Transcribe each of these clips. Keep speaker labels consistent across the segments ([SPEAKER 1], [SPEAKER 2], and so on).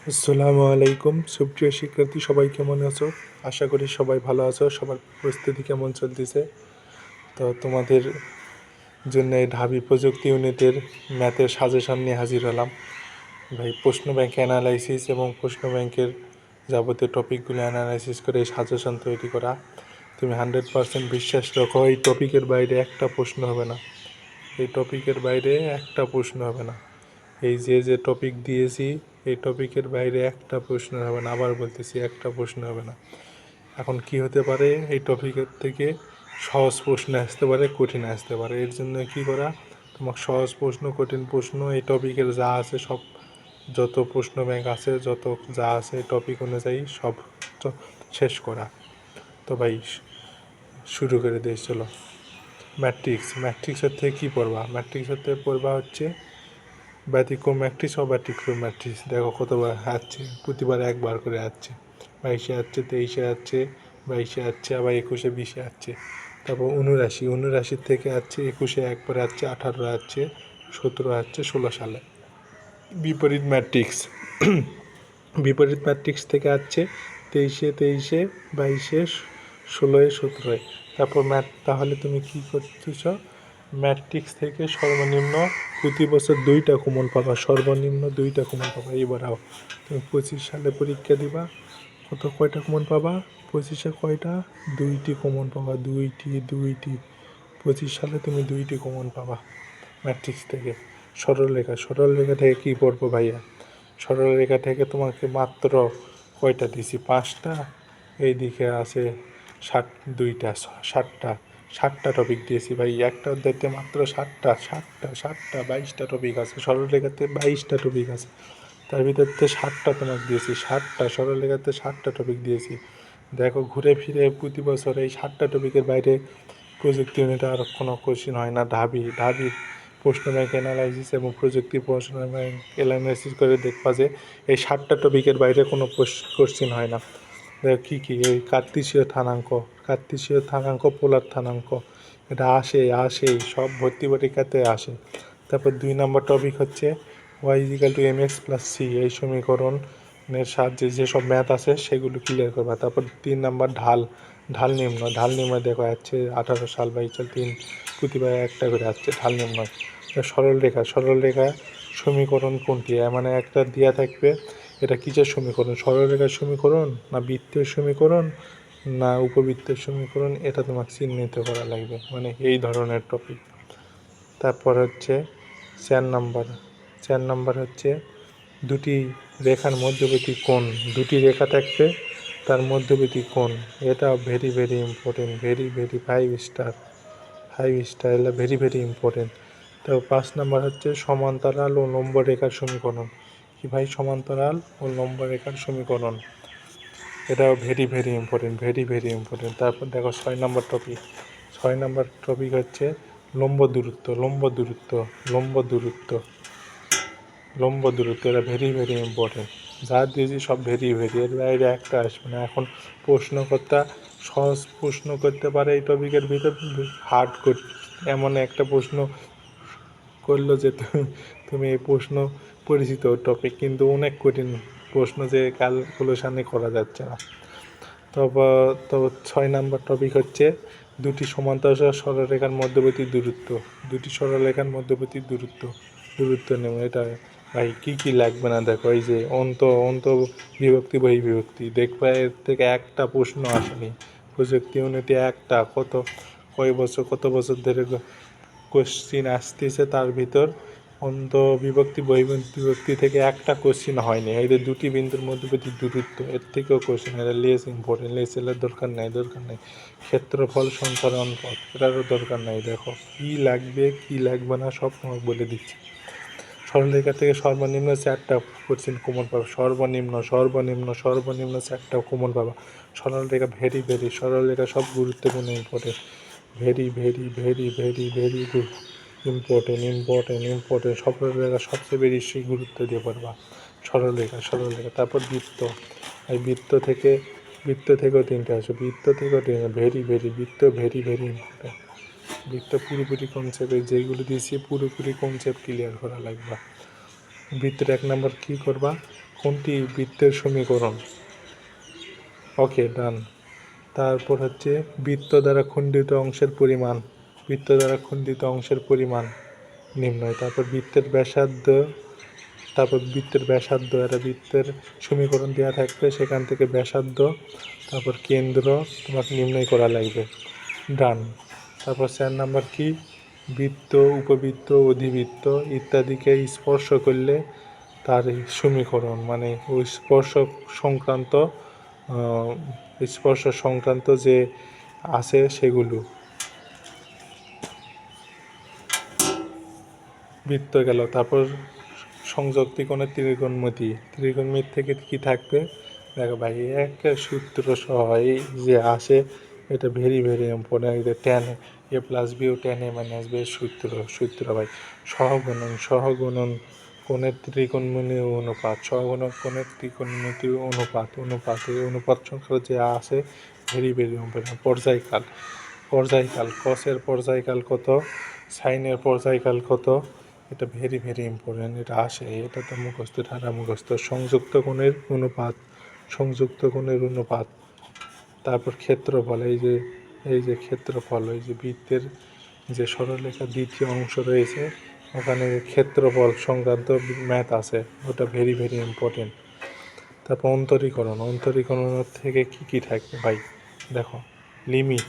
[SPEAKER 1] আসসালামু আলাইকুম সুপ্রিয় শিক্ষার্থী, সবাই কেমন আছো? আশা করি সবাই ভালো আছো। সবার প্রস্তুতি কেমন চলতেছে? তো তোমাদের জন্য এই ঢাবি প্রযুক্তি ইউনিটের ম্যাথের সাজেশন নিয়ে হাজির হলাম। ভাই, প্রশ্ন ব্যাংক অ্যানালাইসিস এবং প্রশ্ন ব্যাংকের যাবতীয় টপিকগুলো অ্যানালাইসিস করে এই সাজেশন তৈরি করা। তুমি 100% বিশ্বাস রাখো, এই টপিকের বাইরে একটা প্রশ্ন হবে না। এই টপিকের বাইরে একটা প্রশ্ন হবে না। এই যে টপিক দিয়েছি, এই টপিকের বাইরে একটা প্রশ্ন হবে না। আবার বলতেছি, একটা প্রশ্ন হবে না। এখন কি হতে পারে, এই টপিকের থেকে সহজ প্রশ্ন আসতে পারে, কঠিন আসতে পারে। এর জন্য কি করা, তোমার সহজ প্রশ্ন, কঠিন প্রশ্ন, এই টপিকের যা আছে সব, যত প্রশ্ন ব্যাংক আছে, যত যা আছে টপিক অনুযায়ী সব শেষ করা। তো ভাই শুরু করে দিই, চলো। ম্যাট্রিক্সের থেকে কী পড়বা? ম্যাট্রিক্সের থেকে পড়বা হচ্ছে ব্যতিক্রম ম্যাট্রিক্স ও ব্যতিক্রম ম্যাট্রিক্স। দেখো কতবার আসছে, প্রতিবার একবার করে আসছে। 22-এ আসছে, 23-এ আসছে, 22-এ আসছে, আবার 21-এ 20-এ আসছে। তারপর 79 থেকে আসছে, 21-এ একবারে আসছে, 18 আসছে, 17 আসছে 16 সালে। বিপরীত ম্যাট্রিক্স থেকে আসছে 23-এ, 22-এ, 16-এ, 17-এ। তারপর তাহলে তুমি কী করতেছ? ম্যাট্রিক্স থেকে সর্বনিম্ন প্রতি বছর 2টা কমন পাবা, সর্বনিম্ন 2টা কমন পাবা। এবার তুমি 25 সালে পরীক্ষা দিবা, কয়টা কমন পাবা? 25-এ কয়টা? 2টি কমন পাবা, 2টি। 25 সালে তুমি 2টি কমন পাবা ম্যাট্রিক্স থেকে। সরলরেখা থেকে কী পড়বো ভাইয়া? সরলরেখা থেকে তোমাকে মাত্র কয়টা দিছি? 5টা। এইদিকে আছে 60টা টপিক দিয়েছি ভাই। একটা অধ্যায়তে মাত্র 7টা 22টা টপিক আছে। সরলরেখাতে 22টা টপিক আছে, তার ভিতর থেকে 7টা তোমাকে দিয়েছি। সরলরেখাতে 7টা টপিক দিয়েছি। দেখো, ঘুরে ফিরে প্রতি বছর এই 7টা টপিকের বাইরে প্রযুক্তি ইউনিটে আর কোনো কোশ্চেন হয় না। ঢাবির প্রশ্ন ব্যাংক অ্যানালাইসিস এবং প্রযুক্তি প্রশ্ন ব্যাংক অ্যানালাইসিস করে দেখবা যে এই 7টা টপিকের বাইরে কোনো কোশ্চেন হয় না। কী এই কার্তেশীয় স্থানাঙ্ক, পোলার স্থানাঙ্ক, এটা আসেই সব ভর্তি পরীক্ষাতে আসে। তারপর 2 নম্বর টপিক হচ্ছে y=mx+c, এই সমীকরণের সাহায্যে যেসব ম্যাথ আছে সেগুলো ক্লিয়ার করবা। তারপর 3 নম্বর ঢাল নির্ণয় দেখো যাচ্ছে 18 সাল 22 সাল 3 প্রতিবার একটা করে আসছে ঢাল নির্ণয়। সরলরেখা সমীকরণ কোনটি? মানে একটা দেয়া থাকবে, এটা কিসের সমীকরণ? সরলরেখার সমীকরণ, না বৃত্তের সমীকরণ, না উপবৃত্তের সমীকরণ, এটা তোমাকে চিহ্নিত করা লাগবে, মানে এই ধরনের টপিক। তারপর হচ্ছে 4 নম্বর হচ্ছে দুটি রেখার মধ্যবর্তী কোণ। দুটি রেখা থাকবে, তার মধ্যবর্তী কোণ, এটা very very important, very 5 star, এটা ভেরি ইম্পর্টেন্ট। তো 5 নম্বর হচ্ছে সমান্তরাল ও লম্ব রেখার সমীকরণ। কি ভাই? সমান্তরাল ও লম্ব রেখার সমীকরণ, এটাও ভেরি ইম্পর্টেন্ট। তারপর দেখো 6 নম্বর টপিক হচ্ছে লম্ব দূরত্ব, এটা ভেরি ইম্পর্টেন্ট। যা দিয়েছি সব ভেরি, এর বাইরে একটা আসবে না। এখন প্রশ্নকর্তা সহজ প্রশ্ন করতে পারে এই টপিকের ভিতর, হার্ড এমন একটা প্রশ্ন করলো যে তুমি এই প্রশ্ন পরিচিত টপিক, কিন্তু অনেক কঠিন প্রশ্ন, যে ক্যালকুলেশানে করা যাচ্ছে না। তো 6 নম্বর টপিক হচ্ছে দুটি সমান্তরাল সরলরেখার মধ্যবর্তী দূরত্ব নেব। এটা ভাই কী লাগবে না, দেখো এই যে অন্ত বিভক্তি বহির্বিভক্তি, দেখবে এর থেকে একটা প্রশ্ন আসেনি প্রযুক্তি ইউনিটে। একটা কত বছর ধরে কোশ্চিন আসতেছে, তার ভিতর অন্ত বিভক্তি বহির্বিভক্তি থেকে একটা কোশ্চিন হয়নি। এই যে দুটি বিন্দুর মধ্যবর্তী দূরত্ব, এর থেকেও কোশ্চিন, এটা লেস ইম্পর্টেন্ট, লেসের দরকার নেই। ক্ষেত্রফল সঞ্চারণ পথ, এটারও দরকার নেই। দেখো কী লাগবে না সব তোমাকে বলে দিচ্ছি। সরলরেখা থেকে সর্বনিম্ন 4টা কোশ্চিন কমন পাবা, সর্বনিম্ন 4টা কমন পাবা। সরলরেখা সব গুরুত্বপূর্ণ, ইম্পর্টেন্ট, ভেরি গুড, ইম্পর্টেন্ট। সরলরেখা সবচেয়ে বেশি গুরুত্ব দিয়ে পড়বা সরলরেখা। তারপর এই বৃত্ত থেকেও 3টে আসে, বৃত্ত ভেরি ইম্পর্টেন্ট। বৃত্ত পুরোপুরি কনসেপ্ট, যেগুলো দিয়েছি পুরোপুরি কনসেপ্ট ক্লিয়ার করা লাগবে। বৃত্তের 1 নম্বর কী করবা? কোনটি বৃত্তের সমীকরণ? ওকে, ডান। তারপর হচ্ছে বৃত্ত দ্বারা খণ্ডিত অংশের পরিমাণ, বৃত্ত দ্বারা খণ্ডিত অংশের পরিমাণ নির্ণয়। তারপর বৃত্তের ব্যাসার্ধ, একটা বৃত্তের সমীকরণ দেওয়া থাকবে, সেখান থেকে ব্যাসার্ধ, তারপর কেন্দ্র তোমাকে নির্ণয় করা লাগবে। ডান। তারপর 4 নাম্বার কি? বৃত্ত, উপবৃত্ত, অধিবৃত্ত ইত্যাদিকে স্পর্শ করলে তার সমীকরণ, মানে ওই স্পর্শ সংক্রান্ত যে আছে সেগুলো। বৃত্ত গেল। তারপর সংযোগ ত্রিকোণের ত্রিকোণমিতি থেকে কি থাকবে? দেখো ভাই, এক সূত্র সহ এই যে আসে, এটা ভেরি ভেরি ইম্পর্টেন্ট। এটা tan a প্লাস বি ও tan a মাইনাস বি এর সূত্র ভাই। সহগুণন কোণের ত্রিকোণমিতি অনুপাত, এই অনুপাত সংখ্যা যে আসে ভেরি ভেরি ইম্পর্টেন্ট। পর্যায়কাল কসের পর্যায়কাল কত, সাইনের পর্যায়কাল কত, এটা ভেরি ভেরি ইম্পর্টেন্ট। এটা আসে, এটা তো মুখস্থ, ঠান্ডা মুখস্থ। সংযুক্ত কোণের অনুপাত। তারপর ক্ষেত্রফল, এই যে ক্ষেত্রফল, এই যে বৃত্তের যে সরলরেখার দ্বিতীয় অংশ রয়েছে, ওখানে ক্ষেত্রফল সংক্রান্ত ম্যাথ আছে, ওটা ভেরি ভেরি ইম্পর্টেন্ট। তারপর অন্তরীকরণ থেকে কি থাকবে ভাই? দেখো, লিমিট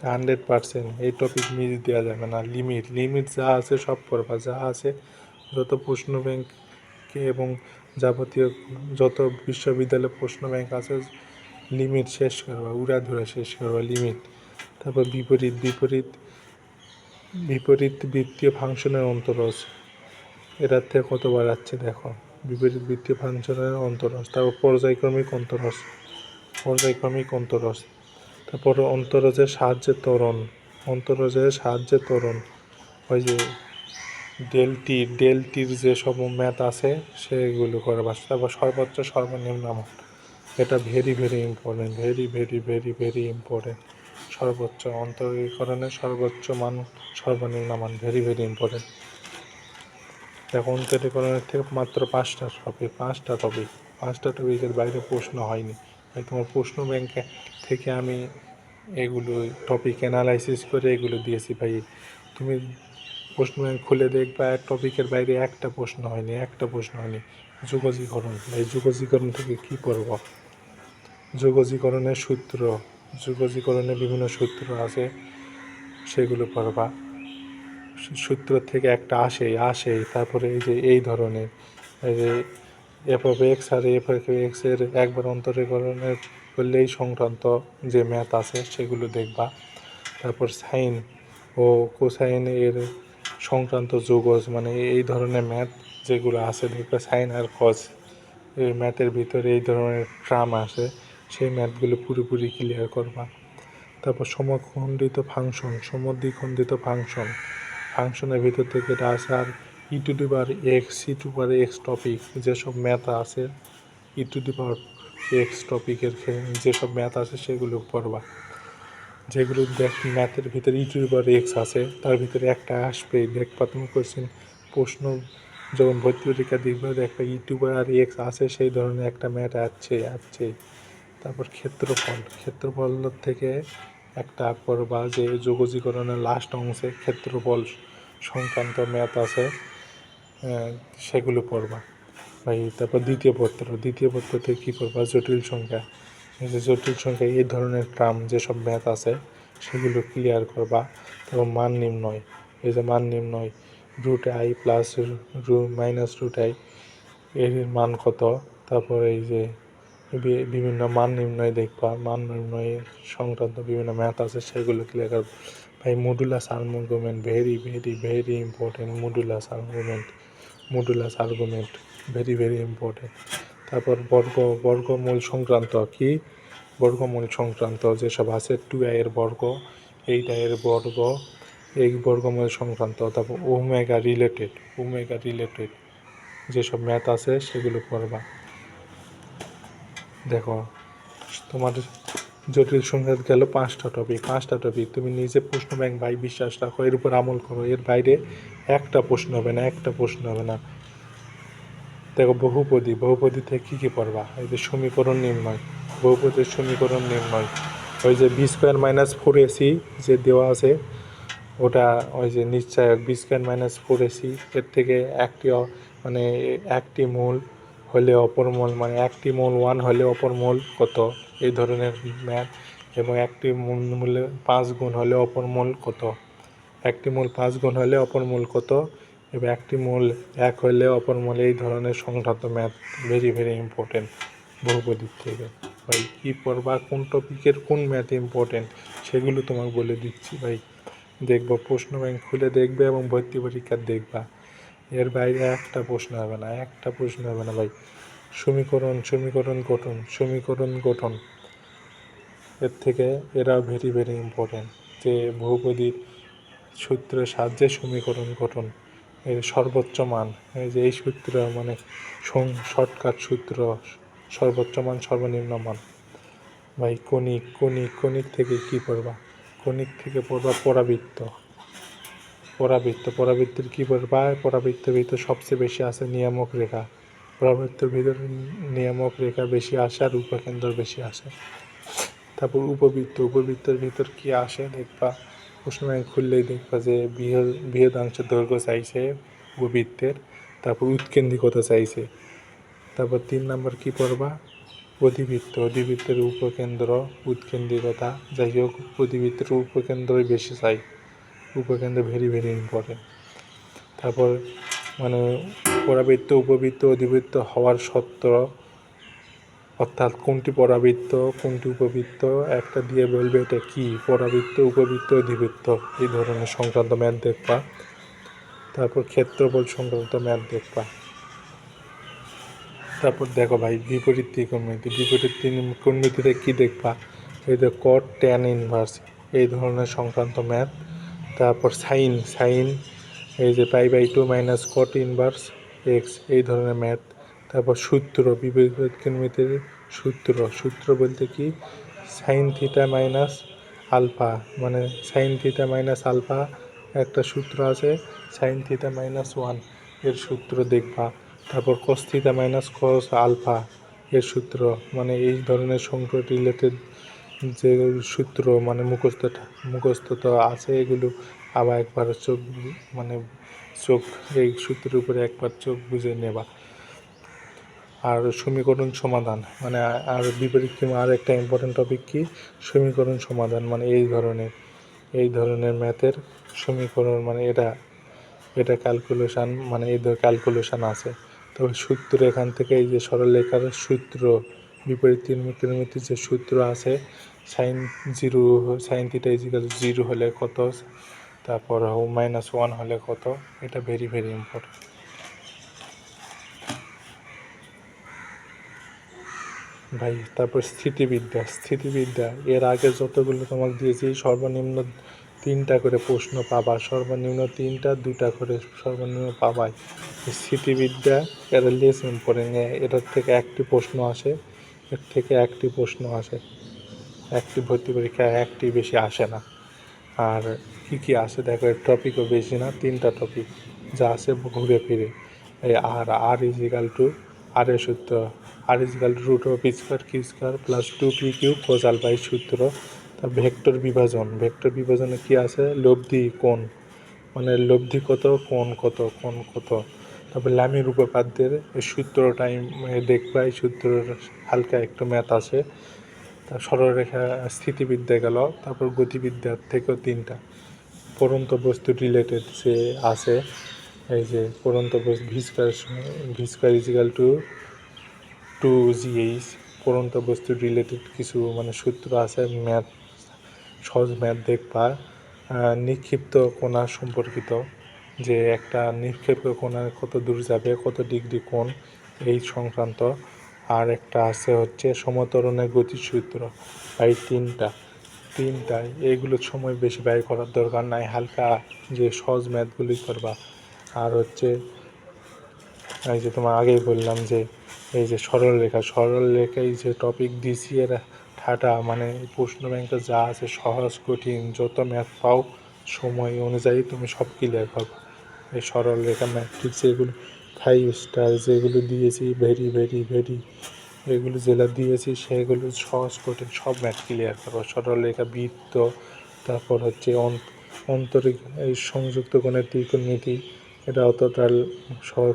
[SPEAKER 1] 100%, এই টপিক মিস দেওয়া যাবে না। লিমিট যা আছে সব পড়বা, যা আছে যত প্রশ্ন ব্যাংক এবং যাবতীয় যত বিশ্ববিদ্যালয় প্রশ্ন ব্যাংক আছে, লিমিট শেষ করবা, উড়াধুরা শেষ করবা লিমিট। তারপর বিপরীত বৃত্তীয় ফাংশনের অন্তরজ, এটার থেকে কতবার আসছে দেখো, বিপরীত বৃত্তীয় ফাংশনের অন্তরজ। তারপর পর্যায়ক্রমিক অন্তরজ। তারপর অন্তরজের সাহায্যে ত্বরণ, ওই যে ডেলটির যে সব ম্যাথ আছে সেগুলো করবা। তারপর সর্বোচ্চ সর্বনিম্ন মান, এটা very very important, very important. সর্বোচ্চ অন্তরীকরণের সর্বোচ্চ মান, সর্বনিম্ন মান ভেরি ভেরি ইম্পর্টেন্ট। দেখো, অন্তরীকরণের থেকে মাত্র 5টা টপিকের বাইরে প্রশ্ন হয়নি ভাই। তোমার প্রশ্ন ব্যাংকে থেকে আমি এগুলো টপিক অ্যানালাইসিস করে এগুলো দিয়েছি ভাই। তুমি প্রশ্ন ব্যাংক খুলে দেখবা, টপিকের বাইরে একটা প্রশ্ন হয়নি। যোগজীকরণ, এই যোগজীকরণ থেকে কি পড়ব? যোগজীকরণের বিভিন্ন সূত্র আছে, সেগুলো পড়বা। সূত্র থেকে একটা আসে। তারপরে এই ধরনের এই যে এফ অফ এক্স আর এফ অফ এক্সের একবার অন্তরীকরণের করলেই সংক্রান্ত যে ম্যাথ আছে সেগুলো দেখবা। তারপর সাইন ও কোসাইন এর সংক্রান্ত যোগজ, মানে এই ধরনের ম্যাথ যেগুলো আছে দেখবা, সাইন আর কজ এই ম্যাথের ভিতরে এই ধরনের ট্রাম আছে, সেই ম্যাথগুলো পুরোপুরি ক্লিয়ার করবা। তারপর সমদ্বিখণ্ডিত ফাংশনের ভিতর থেকে এটা আছে। আর e⁻x টপিক যেসব ম্যাথ আছে, e⁻x টপিকের যেসব ম্যাথ আছে সেগুলো পড়বা। যেগুলো ম্যাথের ভিতরে e⁻x আছে, তার ভিতরে একটা আসবেই, দেখবা তুমি কোশ্চেন প্রশ্ন যখন ভর্তি পরীক্ষা দেখবে, দেখবা e⁻x আছে, সেই ধরনের একটা ম্যাথ আসছে। তারপর ক্ষেত্রফল থেকে একটা পড়বা, যে যোগজীকরণের লাস্ট অংশে ক্ষেত্রফল সংক্রান্ত ম্যাথ আছে, সেগুলো পড়বা ভাই। তারপর দ্বিতীয় পত্রতে কী পড়বা? জটিল সংখ্যা, এই ধরনের ট্রাম যেসব ম্যাথ আছে সেগুলো ক্লিয়ার করবা। তারপর মান নির্ণয়, √i প্লাস -√i এর মান কত। তারপর এই যে বিভিন্ন মান নির্ণয় দেখবা, মান নির্ণয় সংক্রান্ত বিভিন্ন ম্যাথ আছে সেগুলো ক্লিয়ার করবা ভাই। Modulus argument very important. Modulus argument very important. তারপর বর্গমূল সংক্রান্ত যেসব আছে, 2i এর বর্গ, 8i এর বর্গ, এই বর্গমূল সংক্রান্ত। তারপর ওমেগা রিলেটেড যেসব ম্যাথ আছে সেগুলো পড়বা। দেখো, তোমার জটিল সংখ্যা গেল 5টা টপিক। তুমি নিজে প্রশ্ন ব্যাংক ভাই বিশ্বাস রাখো, এর উপর আমল করো, এর বাইরে একটা প্রশ্ন হবে না। দেখো বহুপদী থেকে কী কী পড়বা? এই যে সমীকরণ নির্ণয়, বহুপদীর সমীকরণ নির্ণয়, ওই যে b² - 4ac যে দেওয়া আছে ওটা, ওই যে নিশ্চয়ক b²-4ac এর থেকে একটি মানে একটি মূল হলে অপর মূল, মানে একটি মূল 1 হলে অপর মূল কত, এই ধরনের ম্যাথ। এবং একটি মূলে 5 গুণ হলে অপর মূল কত, একটি মূল 5 গুণ হলে অপর মূল কত, এবং একটি মূল 1 হলে অপর মূল, এই ধরনের সংক্রান্ত ম্যাথ ভেরি ভেরি ইম্পর্টেন্ট বহুপদীর থেকে। ভাই কী পড়বা, কোন টপিকের কোন ম্যাথ ইম্পর্টেন্ট সেগুলো তোমাকে বলে দিচ্ছি ভাই। দেখবো প্রশ্ন ব্যাংক খুলে দেখবে এবং ভর্তি পরীক্ষা দেখবা, এর বাইরে একটা প্রশ্ন হবে না, একটা প্রশ্ন হবে না ভাই। সমীকরণ গঠন এর থেকে এরাও ভেরি ভেরি ইম্পর্টেন্ট, যে বহুপদীর সূত্রের সাহায্যে সমীকরণ গঠন, এর সর্বোচ্চ মান, এই যে এই সূত্র মানে শর্টকাট সূত্র, সর্বোচ্চ মান সর্বনিম্ন মান। ভাই কণিক থেকে কি পড়বা? কণিক থেকে পড়বা পরাবৃত্তের কী পড়বা? পরাবৃত্তের ভিতর সবচেয়ে বেশি আছে নিয়ামক রেখা, পরাবৃত্তের ভিতর নিয়ামক রেখা বেশি আসে আর উপকেন্দ্র বেশি আসে। তারপর উপবৃত্তের ভিতর কি আসে দেখবা, প্রশ্ন ব্যাংক খুললেই দেখবা যে বৃহদাংশের দৈর্ঘ্য চাইছে উপবৃত্তের, তারপর উৎকেন্দ্রিকতা চাইছে। তারপর 3 নম্বর কী পড়বা? অধিবৃত্তের উপকেন্দ্র উৎকেন্দ্রিকতা, যাই হোক অধিবৃত্তের উপকেন্দ্রই বেশি চাই, উপকেন্দ্র ভেরি ভেরি ইম্পর্টেন্ট। তারপর মানে পরাবৃত্ত উপবৃত্ত অধিবৃত্ত হওয়ার সত্ত্ব, অর্থাৎ কোনটি পরাবৃত্ত কোনটি উপবৃত্ত একটা দিয়ে বলবে এটা কি পরাবৃত্ত, উপবৃত্ত, অধিবৃত্ত, এই ধরনের সংক্রান্ত ম্যাথ দেখবা। তারপর ক্ষেত্রফল সংক্রান্ত ম্যাথ দেখবা। তারপর দেখো ভাই বিপরীত ত্রিকোণমিতিতে কী দেখবা? এই যে কট, ট্যান ইনভার্স, এই ধরনের সংক্রান্ত ম্যাথ। তারপর সাইন, এই যে π/2 - cot ইনভার্স x, এই ধরনের ম্যাথ। তারপর সূত্র, বিপরীত ত্রিকোণমিতির সূত্র বলতে কি, সাইন থিটা মাইনাস আলফা, মানে সাইন থিটা মাইনাস আলফা একটা সূত্র আছে, সাইন থিটা -1 এর সূত্র দেখবা। তারপর cos theta minus cos alpha এর সূত্র, মানে এই ধরনের সংখ্যা রিলেটেড যে সূত্র, মানে মুখস্থ তো আছে এগুলো, আবার একবার চোখ এই সূত্রের উপরে একবার চোখ বুঝে নেবা। আর সমীকরণ সমাধান, মানে আর বিপরীত আর একটা ইম্পর্টেন্ট টপিক কি, সমীকরণ সমাধান, মানে এই ধরনের ম্যাথের সমীকরণ, মানে এটা ক্যালকুলেশান, মানে এই ক্যালকুলেশান আছে। তবে সূত্র এখান থেকে এই যে সরলরেখার সূত্র, বিপরীত ত্রিকোণমিতির যে সূত্র আছে, সাইন থিটা = 0 হলে কত, তারপর -1 হলে কত, এটা ভেরি ভেরি ইম্পর্টেন্ট ভাই। তারপর স্থিতিবিদ্যা এর আগে যতগুলো তোমাকে দিয়েছি সর্বনিম্ন 3টা করে প্রশ্ন পাবা, সর্বনিম্ন 3টা 2টা করে সর্বনিম্ন পাবাই। স্থিতিবিদ্যা এর লেস ইম্পর্টেন্ট, এটার থেকে একটি প্রশ্ন আসে, একটি ভর্তি পরীক্ষায় একটি বেশি আসে না। আর কি আসে দেখো, এর টপিকও বেশি না, 3টা টপিক যা আছে ঘুরে ফিরে। আর আর এর সূত্র, r=√p² + 2p³ cos α সূত্র। তা ভেক্টর বিভাজনে কি আছে, লব্ধি কোণ, মানে লব্ধি কত কোণ কত। তারপর লামির উপপাদ্যের এই সূত্রটাই দেখবা, এই সূত্রের হালকা একটু ম্যাথ আছে। তার সরলরেখা স্থিতিবিদ্যা গেল। তারপর গতিবিদ্যার থেকেও 3টা পড়ন্ত বস্তু রিলেটেড যে আছে, এই যে পড়ন্ত বস্তু v² = 2gh, পড়ন্ত বস্তু রিলেটেড কিছু মানে সূত্র আছে, ম্যাথ, সহজ ম্যাথ দেখবা। নিক্ষিপ্ত কণা সম্পর্কিত, যে একটা নিক্ষিপ্ত কণা কত দূর যাবে, কত ডিগ্রি কোণ, এই সংক্রান্ত। আর একটা আছে হচ্ছে সমত্বরণের গতির সূত্র। এই তিনটায় এইগুলো সময় বেশি ব্যয় করার দরকার নাই, হালকা যে সহজ ম্যাথগুলি করবা। আর হচ্ছে এই যে তোমার আগেই বললাম যে এই যে সরলরেখায় যে টপিক দিছি এর ঠাটা, মানে প্রশ্ন ব্যাংকে যা আছে সহজ কঠিন যত ম্যাথ পাও সময় অনুযায়ী তুমি সব ক্লিয়ার করবা। এই সরলরেখা ম্যাট্রিক্স এগুলো 5 স্টার যেগুলো দিয়েছি ভেরি ভেরি ভেরি, এগুলো যেগুলো দিয়েছি সেগুলো সহজ কঠিন সব ম্যাথ ক্লিয়ার করো। সরলরেখা, বৃত্ত, তারপর হচ্ছে অন্তরিক এই সংযুক্ত কোণের ত্রিকোণমিতি, এটা অতটা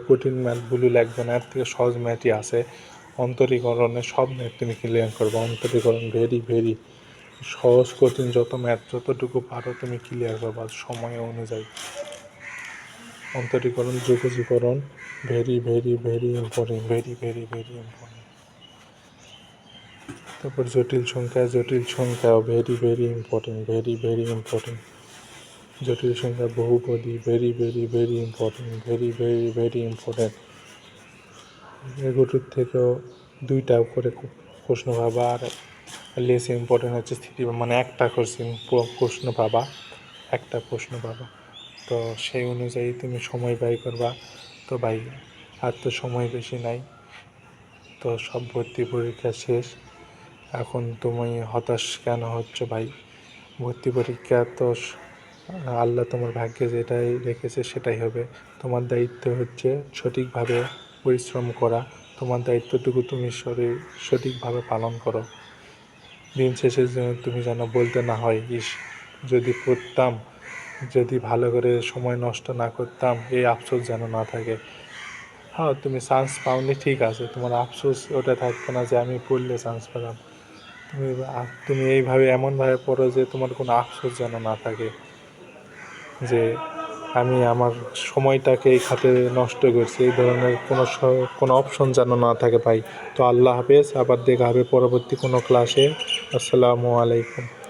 [SPEAKER 1] কঠিন ম্যাথগুলো লাগবে না, এর থেকে সহজ ম্যাথই আছে। অন্তরীকরণে সব ম্যাথ তুমি ক্লিয়ার করবে। অন্তরীকরণ ভেরি ভেরি সহজ কঠিন যত ম্যাথ যতটুকু পারো তুমি ক্লিয়ার করবা সময় অনুযায়ী। অন্তরীকরণ, যোগজীকরণ very very very important, very very very important. তারপর জটিল সংখ্যাও very very important, very very important. জটিল সংখ্যা, বহুপদী very very very important, very very very important. এগুলোর থেকেও 2টা করে প্রশ্ন ভাবা, আর লেস ইম্পর্টেন্ট হচ্ছে মানে একটা প্রশ্ন পাবা, একটা প্রশ্ন পাবা। তো সেই অনুযায়ী তুমি সময় ব্যয় করবা। তো ভাই আর তো সময় বেশি নাই, তো সব ভর্তি পরীক্ষা শেষ। এখন তুমি হতাশ কেন হচ্ছ ভাই? ভর্তি পরীক্ষা তো আল্লাহ তোমার ভাগ্যে যেটাই রেখেছে সেটাই হবে। তোমার দায়িত্ব হচ্ছে সঠিকভাবে পরিশ্রম করা। তোমার দায়িত্বটুকু তুমি সঠিকভাবে পালন করো। দিন শেষে তুমি যেন বলতে না হয়, ইস যদি পড়তাম, যদি ভালো করে সময় নষ্ট না করতাম, এই আফসোস যেন না থাকে। হ্যাঁ, তুমি চান্স পাওনি ঠিক আছে, তোমার আফসোস ওটা থাকবে না যে আমি পড়লে চান্স পেলাম। তুমি এইভাবে এমনভাবে পড়ো যে তোমার কোনো আফসোস যেন না থাকে যে আমি আমার সময়টাকে এই খাতে নষ্ট করছি, এই ধরনের কোনো অপশন যেন না থাকে ভাই। তো আল্লাহ হাফেজ, আবার দেখা হবে পরবর্তী কোনো ক্লাসে। আসসালামু আলাইকুম।